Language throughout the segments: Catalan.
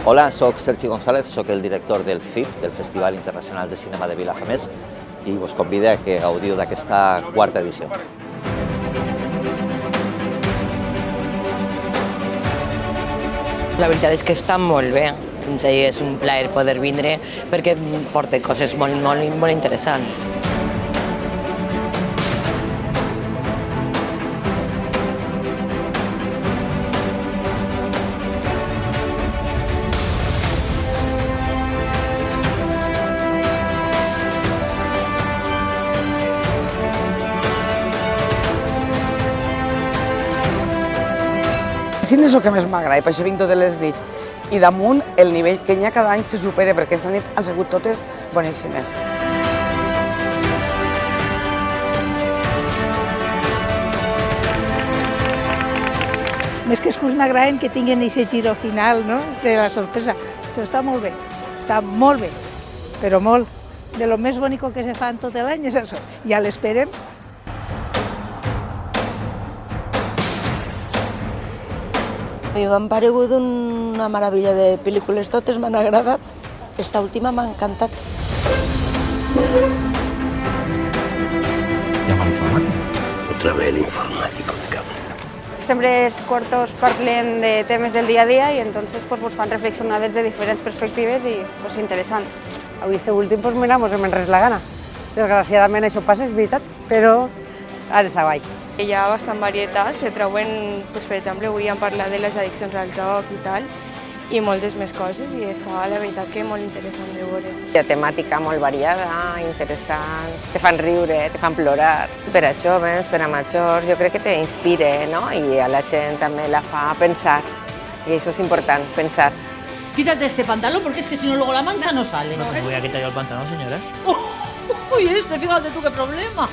Hola, soc Sergi González, soc el director del FIP, del Festival Internacional de Cinema de Vilafamés, i us convido a que gaudiu d'aquesta quarta edició. La veritat és que està molt bé. És un plaer poder vindre perquè porta coses molt interessants. El cine és el que més m'agrada i per això vinc totes les nits. I damunt el nivell que hi ha cada any se supera perquè aquesta nit han sigut totes boníssimes. Més que m'agraden que tinguin aquest giro final, no?, de la sorpresa. Això està molt bé, però molt. De lo més bonic que se fa en tot l'any és això. Ja l'esperem. M'han paregut una meravella de pel·lícules, totes m'han agradat. Esta última m'ha encantat. Llama al informático. Otra vez el informático, me cago. Siempre es cortos parlen de temes del dia a dia i entonces pues fan reflexionar des de diferents perspectives i pues, interessants. Avui este últim pues, mira, mos hem enres la gana. Desgraciadament això passa, és veritat, però ara està guai. Hi ha bastant varietat, se troben, doncs, per exemple, avui hem parlat de les addiccions al joc i tal, i moltes més coses, i està, la veritat, que molt interessant de veure. Hi ha temàtica molt variada, interessant, te fan riure, te fan plorar. Per a joves, per a majors, jo crec que t'inspira, no? I a la gent també la fa pensar, i això és important, pensar. Quítate este pantalón, porque es que si no luego la mancha no sale. No te voy a quitar yo el pantalón, señora. Uy, fíjate tú qué problema.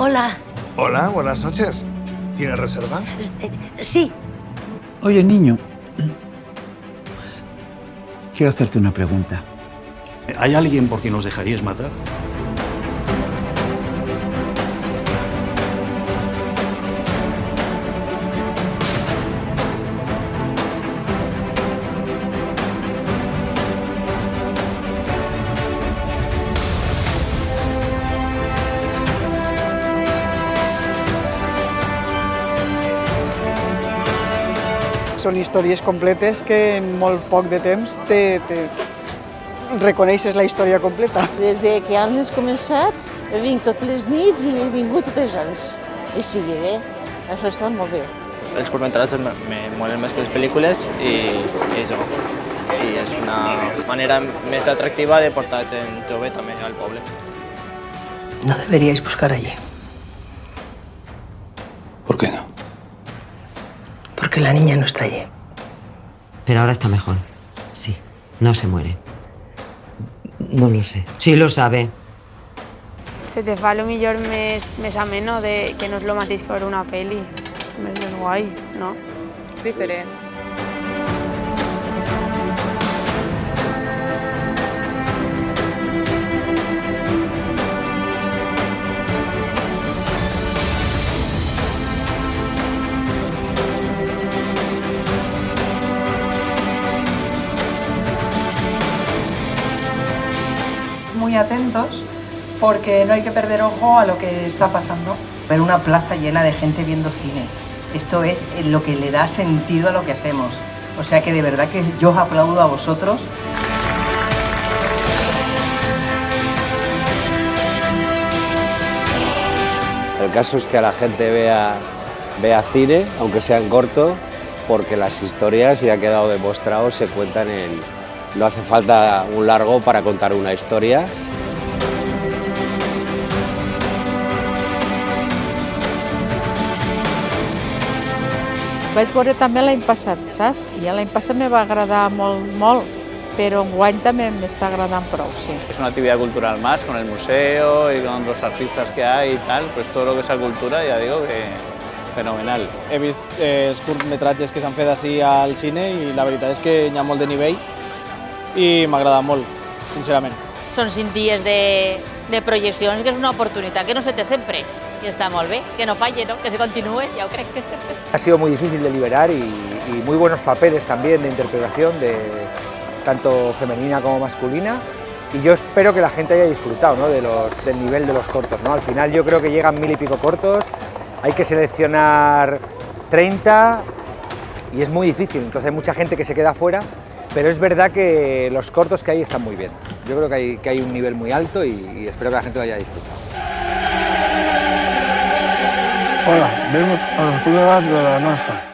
Hola. Hola, buenas noches. ¿Tienes reserva? Sí. Oye, niño, quiero hacerte una pregunta. ¿Hay alguien por quien nos dejaríais matar? Són històries completes que en molt poc de temps reconeixes la història completa. Des que han començat, vinc totes les nits i he vingut tots els anys. I sigui bé, això està molt bé. Els curtmetratges me molen més que les pel·lícules i això. I és una manera més atractiva de portar gent jove també al poble. No deberíais buscar allí. ¿Por qué no? Porque la niña no está allí. Pero ahora está mejor. Sí, no se muere. No lo sé. Sí lo sabe. Se te fa a lo millor més ameno de que no és lo mateix que veure una pel·li. Més guai, no? Diferent. Muy atentos porque no hay que perder ojo a lo que está pasando. Ver una plaza llena de gente viendo cine, esto es lo que le da sentido a lo que hacemos. O sea que de verdad que yo os aplaudo a vosotros. El caso es que la gente vea cine, aunque sea en corto, porque las historias, ya ha quedado demostrado, se cuentan en... No hace falta un largo para contar una historia. Vaig veure també l'any passat, saps? I l'any passat me va agradar molt, pero enguany también me está agradando prou, sí. Es una actividad cultural más, con el museo y con los artistas que hay y tal, pues todo lo que sea cultura, ya digo fenomenal. He vist els curtmetratges que s'han fet així al cine i la veritat és que hi ha molt de nivell i m'agrada molt, sincerament. Son 5 dies de projeccions, que és una oportunitat que no se té sempre. Y está muy bien, que no falle, ¿no? Que se continúe, ya creo. Ha sido muy difícil de liberar y muy buenos papeles también de interpretación, tanto femenina como masculina. Y yo espero que la gente haya disfrutado, ¿no? del nivel de los cortos, ¿no? Al final yo creo que llegan 1000 y pico cortos, hay que seleccionar 30 y es muy difícil, entonces hay mucha gente que se queda fuera, pero es verdad que los cortos que hay están muy bien. Yo creo que hay un nivel muy alto y espero que la gente lo haya disfrutado. Hola, vemos a los problemas de la NASA.